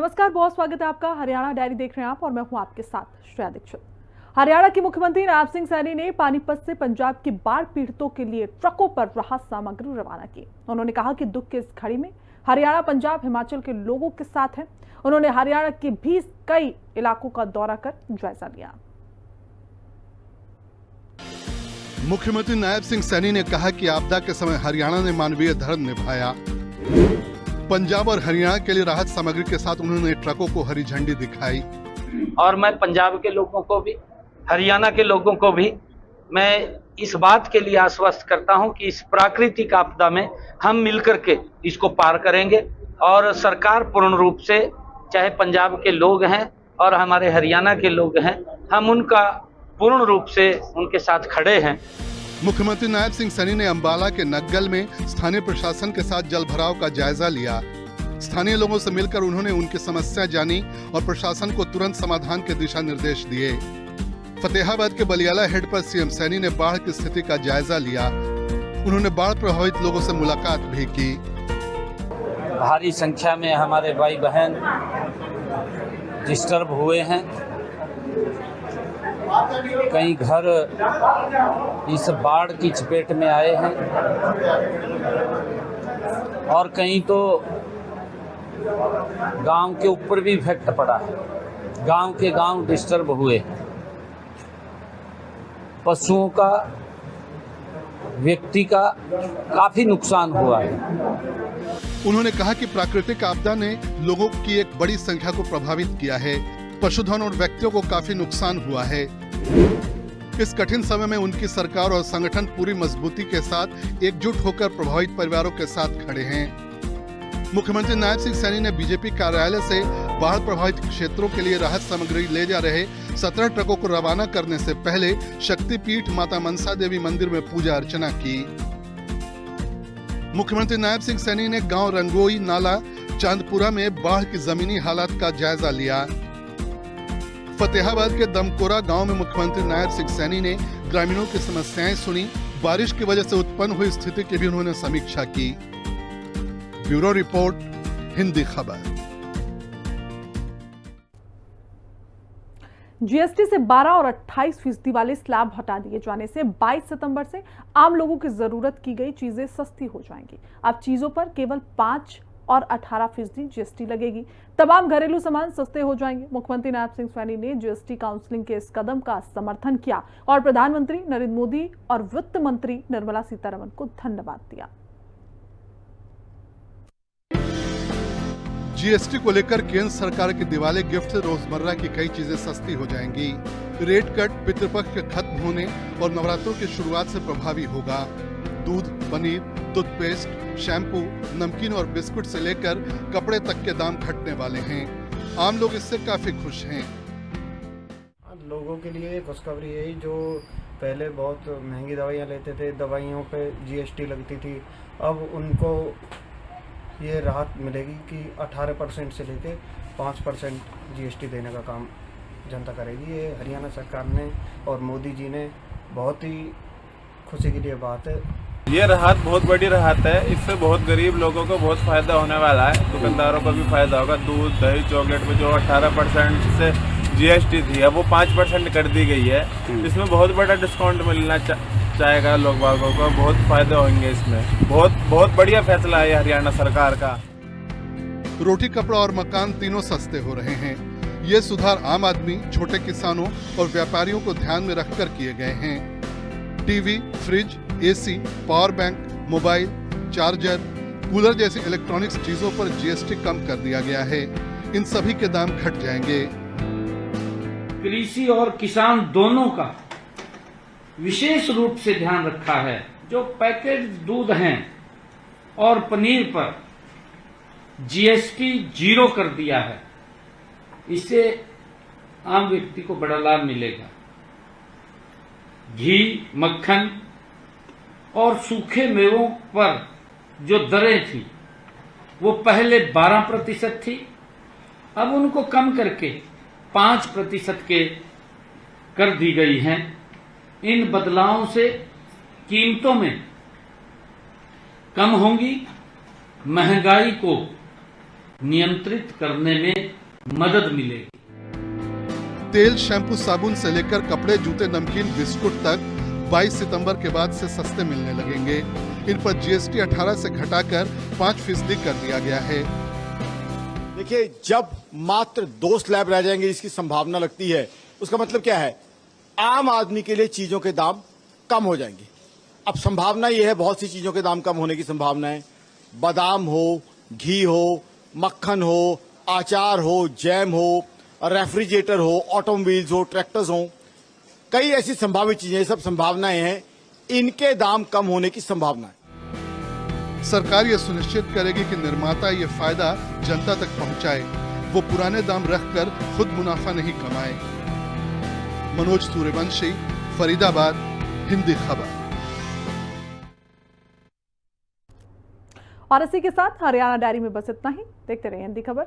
नमस्कार, बहुत स्वागत है आपका। हरियाणा डायरी देख रहे हैं आप और मैं हूं आपके साथ श्रेया दीक्षित। हरियाणा के मुख्यमंत्री नायब सिंह सैनी ने पानीपत से पंजाब की बाढ़ पीड़ितों के लिए ट्रकों पर राहत सामग्री रवाना की। उन्होंने कहा कि दुख की इस घड़ी में हरियाणा, पंजाब, हिमाचल के लोगों के साथ है। उन्होंने हरियाणा के भी कई इलाकों का दौरा कर जायजा लिया। मुख्यमंत्री नायब सिंह सैनी ने कहा कि आपदा के समय हरियाणा ने मानवीय धर्म निभाया। पंजाब और हरियाणा के लिए राहत सामग्री के साथ उन्होंने ट्रकों को हरी झंडी दिखाई। और मैं पंजाब के लोगों को भी, हरियाणा के लोगों को भी मैं इस बात के लिए आश्वस्त करता हूं कि इस प्राकृतिक आपदा में हम मिलकर के इसको पार करेंगे। और सरकार पूर्ण रूप से, चाहे पंजाब के लोग हैं और हमारे हरियाणा के लोग हैं, हम उनका पूर्ण रूप से उनके साथ खड़े हैं। मुख्यमंत्री नायब सिंह सैनी ने अंबाला के नग्गल में स्थानीय प्रशासन के साथ जल भराव का जायजा लिया। स्थानीय लोगों से मिलकर उन्होंने उनकी समस्या जानी और प्रशासन को तुरंत समाधान के दिशा निर्देश दिए। फतेहाबाद के बलियाला हेड पर सीएम सैनी ने बाढ़ की स्थिति का जायजा लिया। उन्होंने बाढ़ प्रभावित लोगों से मुलाकात भी की। भारी संख्या में हमारे भाई बहन डिस्टर्ब हुए हैं। कई घर इस बाढ़ की चपेट में आए हैं और कहीं तो गांव के ऊपर भी इफेक्ट पड़ा है। गांव के गांव डिस्टर्ब हुए। पशुओं का, व्यक्ति का काफी नुकसान हुआ है। उन्होंने कहा कि प्राकृतिक आपदा ने लोगों की एक बड़ी संख्या को प्रभावित किया है। पशुधन और व्यक्तियों को काफी नुकसान हुआ है। इस कठिन समय में उनकी सरकार और संगठन पूरी मजबूती के साथ एकजुट होकर प्रभावित परिवारों के साथ खड़े हैं। मुख्यमंत्री नायब सिंह सैनी ने बीजेपी कार्यालय से बाढ़ प्रभावित क्षेत्रों के लिए राहत सामग्री ले जा रहे 17 ट्रकों को रवाना करने से पहले शक्तिपीठ माता मनसा देवी मंदिर में पूजा अर्चना की। मुख्यमंत्री नायब सिंह सैनी ने गांव रंगोई नाला चांदपुरा में बाढ़ की जमीनी हालात का जायजा लिया। फतेहाबाद के दमकोरा गांव में मुख्यमंत्री नायब सिंह सैनी ने ग्रामीणों की समस्याएं सुनी। बारिश की वजह से उत्पन्न हुई स्थिति की भी उन्होंने समीक्षा की। ब्यूरो रिपोर्ट, हिंदी खबर। जीएसटी से 12 और 28% वाले स्लैब हटा दिए जाने से 22 सितंबर से आम लोगों की जरूरत की गई चीजें सस्ती हो जाएंगी। अब चीजों पर केवल 5 और 18% जीएसटी लगेगी। तमाम घरेलू सामान सस्ते हो जाएंगे। मुख्यमंत्री नायब सिंह सैनी ने जीएसटी काउंसिलिंग के इस कदम का समर्थन किया और प्रधानमंत्री नरेंद्र मोदी और वित्त मंत्री निर्मला सीतारमण को धन्यवाद दिया। जीएसटी को लेकर केंद्र सरकार की दिवाली गिफ्ट से रोजमर्रा की कई चीजें सस्ती हो जाएंगी। रेट कट पितृपक्ष के खत्म होने और नवरात्रों की शुरुआत से प्रभावी होगा। दूध, पनीर, टूथपेस्ट, शैम्पू, नमकीन और बिस्कुट से लेकर कपड़े तक के दाम घटने वाले हैं। आम लोग इससे काफी खुश हैं। लोगों के लिए खुशखबरी यही, जो पहले बहुत महंगी दवाइयाँ लेते थे, दवाइयों पे जीएसटी लगती थी, अब उनको ये राहत मिलेगी कि 18% से लेके 5% जीएसटी देने का काम जनता करेगी। ये हरियाणा सरकार ने और मोदी जी ने बहुत ही खुशी की लिए बात है। ये राहत बहुत बड़ी राहत है। इससे बहुत गरीब लोगों को बहुत फायदा होने वाला है। दुकानदारों को भी फायदा होगा। दूध, दही, चॉकलेट में जो 18% से जीएसटी थी, अब वो 5% कर दी गई है। इसमें बहुत बड़ा डिस्काउंट मिलना चाहेगा लोग बागों को, बहुत फायदे होंगे इसमें। बहुत बढ़िया फैसला है हरियाणा सरकार का। रोटी, कपड़ा और मकान तीनों सस्ते हो रहे हैं। ये सुधार आम आदमी, छोटे किसानों और व्यापारियों को ध्यान में रखकर किए गए हैं। TV, fridge, AC, power bank, mobile, charger, cooler जैसी इलेक्ट्रॉनिक्स चीजों पर जीएसटी कम कर दिया गया है। इन सभी के दाम घट जाएंगे। कृषि और किसान दोनों का विशेष रूप से ध्यान रखा है। जो पैकेज दूध हैं और पनीर पर जीएसटी 0 कर दिया है, इससे आम व्यक्ति को बड़ा लाभ मिलेगा। घी, मक्खन और सूखे मेवों पर जो दरें थी वो पहले 12% थी, अब उनको कम करके 5% के कर दी गई हैं। इन बदलावों से कीमतों में कम होंगी, महंगाई को नियंत्रित करने में मदद मिलेगी। तेल, शैम्पू, साबुन से लेकर कपड़े, जूते, नमकीन, बिस्कुट तक 22 सितंबर के बाद से सस्ते मिलने लगेंगे। इन पर जीएसटी 18 से घटाकर 5% कर दिया गया है। देखिए, जब मात्र 2 स्लैब रह जाएंगे इसकी संभावना लगती है, उसका मतलब क्या है? आम आदमी के लिए चीजों के दाम कम हो जाएंगे। अब संभावना यह है, बहुत सी चीजों के दाम कम होने की संभावना है। बादाम हो, घी हो, मक्खन हो, अचार हो, जैम हो, रेफ्रिजरेटर हो, ऑटोमोबाइल्स हो, ट्रैक्टर्स हो, कई ऐसी संभावित चीजें, सब संभावनाएं हैं, इनके दाम कम होने की संभावना है। सरकार ये सुनिश्चित करेगी कि निर्माता ये फायदा जनता तक पहुंचाए, वो पुराने दाम रखकर खुद मुनाफा नहीं कमाए। मनोज सूर्यवंशी, फरीदाबाद, हिंदी खबर। और इसी के साथ हरियाणा डायरी में बस इतना ही। देखते रहिए हिंदी खबर।